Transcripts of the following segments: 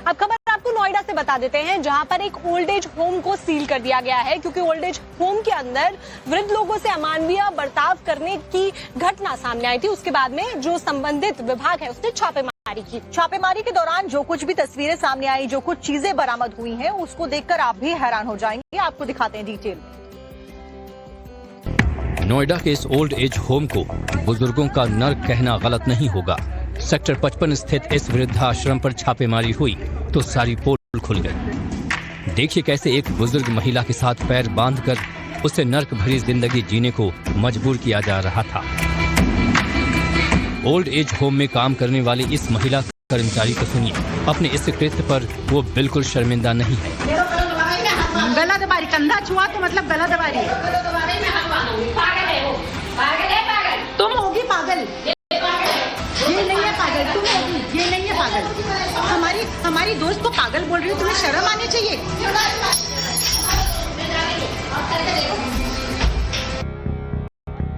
अब खबर आपको नोएडा से बता देते हैं, जहां पर एक ओल्ड एज होम को सील कर दिया गया है, क्योंकि ओल्ड एज होम के अंदर वृद्ध लोगों से अमानवीय बर्ताव करने की घटना सामने आई थी। उसके बाद में जो संबंधित विभाग है उसने छापेमारी की। छापेमारी के दौरान जो कुछ भी तस्वीरें सामने आई, जो कुछ चीजें बरामद हुई हैं, उसको देखकर आप भी हैरान हो जाएंगे। आपको दिखाते हैं डिटेल। नोएडा के इस ओल्ड एज होम को बुजुर्गों का नर्क कहना गलत नहीं होगा। सेक्टर 55 स्थित इस वृद्धाश्रम पर छापेमारी हुई तो सारी पोल खुल गई। देखिए कैसे एक बुजुर्ग महिला के साथ पैर बांधकर उसे नर्क भरी जिंदगी जीने को मजबूर किया जा रहा था। ओल्ड एज होम में काम करने वाली इस महिला कर्मचारी को सुनिए, अपने इस कृत्य पर वो बिल्कुल शर्मिंदा नहीं है। गला दबारी, कंधा छुआ तो मतलब गला दबारी। तुम होगी पागल, ये नहीं है पागल, तुम होगी, ये नहीं है पागल। हमारी दोस्त को पागल बोल रही हो, तुम्हें शर्म आनी चाहिए।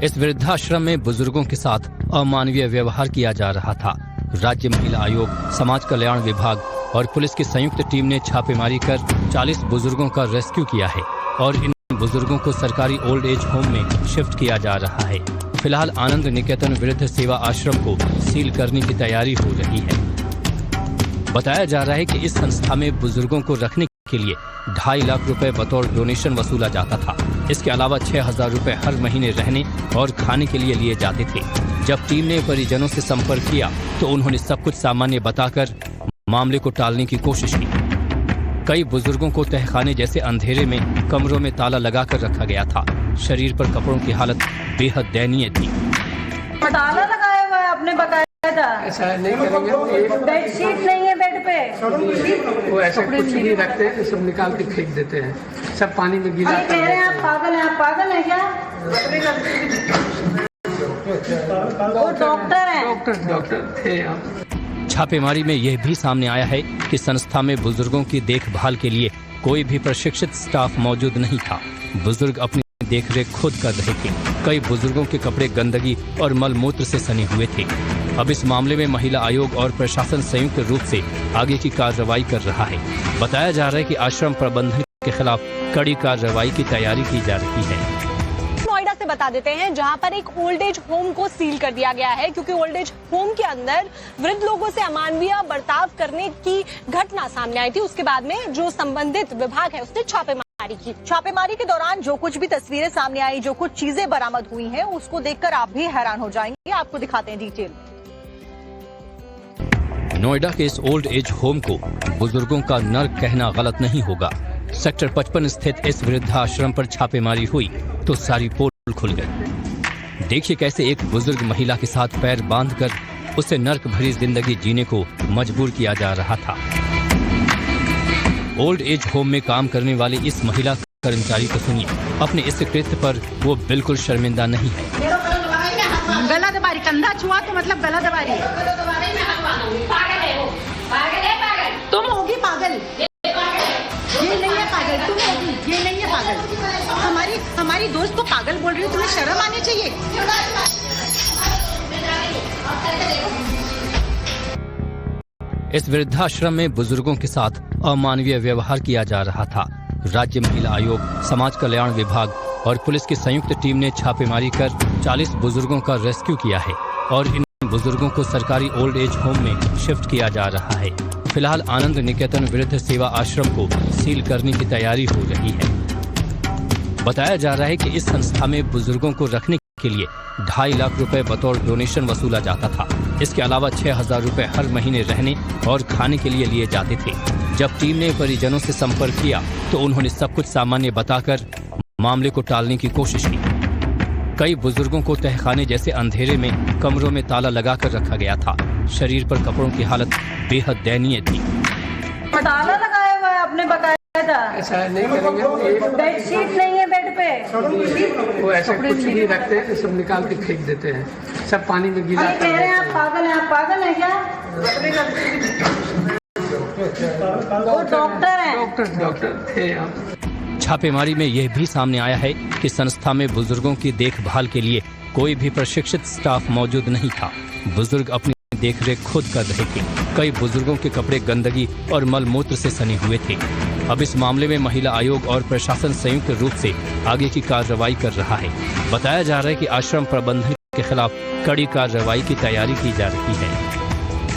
इस वृद्धाश्रम में बुजुर्गों के साथ अमानवीय व्यवहार किया जा रहा था। राज्य महिला आयोग, समाज कल्याण विभाग और पुलिस की संयुक्त टीम ने छापेमारी कर 40 बुजुर्गों का रेस्क्यू किया है और इन बुजुर्गों को सरकारी ओल्ड एज होम में शिफ्ट किया जा रहा है। फिलहाल आनंद निकेतन वृद्ध सेवा आश्रम को सील करने की तैयारी हो रही है। बताया जा रहा है कि इस संस्था में बुजुर्गों को रखने के लिए 2.5 लाख रुपए बतौर डोनेशन वसूला जाता था। इसके अलावा 6,000 रुपए हर महीने रहने और खाने के लिए लिए जाते थे। जब टीम ने परिजनों से संपर्क किया तो उन्होंने सब कुछ सामान्य बताकर मामले को टालने की कोशिश की। कई बुजुर्गों को तहखाने जैसे अंधेरे में कमरों में ताला लगाकर रखा गया था। शरीर पर कपड़ों की हालत बेहद दयनीय थी। ताला लगाया हुआ है आपने बताया था। ऐसा नहीं करेंगे, बेडशीट नहीं है बेड पे, वो ऐसा कुछ नहीं रखते, सब निकाल के फेंक देते हैं, सब पानी में गिरा। कह रहे हैं आप पागल हैं, आप पागल हैं क्या? वो डॉक्टर हैं। डॉक्टर थे आप। छापेमारी में यह भी सामने आया है कि संस्था में बुजुर्गों की देखभाल के लिए कोई भी प्रशिक्षित स्टाफ मौजूद नहीं था। बुजुर्ग अपनी देखरेख खुद कर रहे थे। कई बुजुर्गों के कपड़े गंदगी और मलमूत्र से सने हुए थे। अब इस मामले में महिला आयोग और प्रशासन संयुक्त रूप से आगे की कार्रवाई कर रहा है। बताया जा रहा है कि आश्रम प्रबंधन के खिलाफ कड़ी कार्रवाई की तैयारी की जा रही है। नोएडा से बता देते हैं, जहां पर एक ओल्ड एज होम को सील कर दिया गया है, क्योंकि ओल्ड एज होम के अंदर वृद्ध लोगों से अमानवीय बर्ताव करने की घटना सामने आई थी। उसके बाद में जो संबंधित विभाग है उसने छापेमारी की। छापेमारी के दौरान जो कुछ भी तस्वीरें सामने आई, जो कुछ चीजें बरामद हुई हैं, उसको देखकर आप भी हैरान हो जाएंगे। आपको दिखाते हैं डिटेल। नोएडा के इस ओल्ड एज होम को बुजुर्गों का नर्क कहना गलत नहीं होगा। सेक्टर 55 स्थित इस वृद्धाश्रम पर छापेमारी हुई तो सारी पोल खुल गई। देखिए कैसे एक बुजुर्ग महिला के साथ पैर बांधकर उसे नर्क भरी जिंदगी जीने को मजबूर किया जा रहा था। ओल्ड एज होम में काम करने वाली इस महिला कर्मचारी को सुनिए, अपने इस कृत्य पर वो बिल्कुल शर्मिंदा नहीं है। गला दबारी, कंधा छुआ तो मतलब गला दबारी। तुम होगी पागल, ये नहीं है पागल, तुम होगी, ये नहीं है पागल। हमारी दोस्त को पागल बोल रही हो, तुम्हें शर्म आनी चाहिए। इस वृद्धाश्रम में बुजुर्गों के साथ अमानवीय व्यवहार किया जा रहा था। राज्य महिला आयोग, समाज कल्याण विभाग और पुलिस की संयुक्त टीम ने छापेमारी कर 40 बुजुर्गों का रेस्क्यू किया है और इन बुजुर्गों को सरकारी ओल्ड एज होम में शिफ्ट किया जा रहा है। फिलहाल आनंद निकेतन वृद्ध सेवा आश्रम को सील करने की तैयारी हो रही है। बताया जा रहा है कि इस संस्था में बुजुर्गों को रखने के लिए 2.5 लाख रुपए बतौर डोनेशन वसूला जाता था। इसके अलावा 6,000 रुपए हर महीने रहने और खाने के लिए लिए जाते थे। जब टीम ने परिजनों से संपर्क किया तो उन्होंने सब कुछ सामान्य बताकर मामले को टालने की कोशिश की। कई बुजुर्गों को तहखाने जैसे अंधेरे में कमरों में ताला लगाकर रखा गया था। शरीर पर कपड़ों की हालत बेहद दयनीय थी। ताला लगाया हुआ है आपने बताया था। ऐसा नहीं करेंगे, बेडशीट नहीं है बेड पे, वो ऐसा कुछ नहीं रखते, सब निकाल के फेंक देते हैं, सब पानी में गिरा। कह रहे हैं आप पागल हैं, आप पागल हैं क्या? वो डॉक्टर हैं। डॉक्टर थे आप। छापेमारी में यह भी सामने आया है कि संस्था में बुजुर्गों की देखभाल के लिए कोई भी प्रशिक्षित स्टाफ मौजूद नहीं था। बुजुर्ग अपनी देखरेख खुद कर रहे थे। कई बुजुर्गों के कपड़े गंदगी और मलमूत्र से सने हुए थे। अब इस मामले में महिला आयोग और प्रशासन संयुक्त रूप से आगे की कार्रवाई कर रहा है। बताया जा रहा है कि आश्रम प्रबंधन के खिलाफ कड़ी कार्रवाई की तैयारी की जा रही है।